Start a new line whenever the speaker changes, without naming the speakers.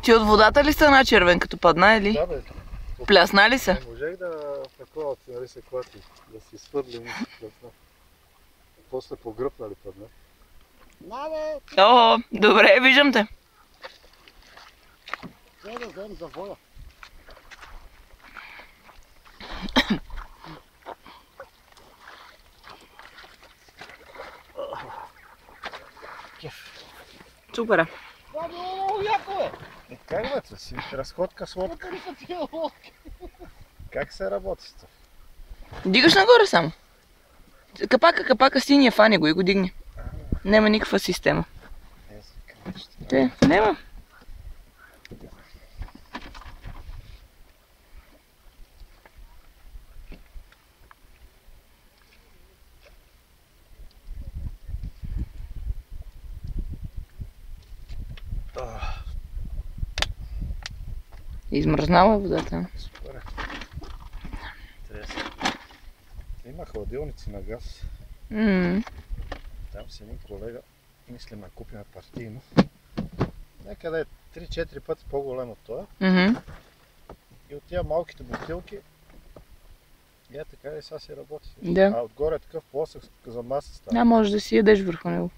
Ти от водата ли стана червен, като падна или?
Да, бе.
Плясна ли се?
Не можех да такова, нали се клати, да си свърлим и плясна. После погръбна ли падна?
О, добре, виждам те.
Трябва да вземем за вода.
Супер е.
Това било много яко, бе!
Как бе, това си разходка с лодка?
Къде са тия лодки?
Как се работи с това?
Дигаш нагоре само. Капака синия, фани го и го дигни. Нема никаква система. Те, нема. Измръзнала е водата.
Супер е. Интересно. Има хладилници на газ. Там си един колега мислим да купим партийно. Някъде е 3-4 пъти по-голем от това. И от тия малките бутилки така и сега си работи.
Да.
А отгоре е такъв плосък за маса става.
Да, може да си ядеш върху него.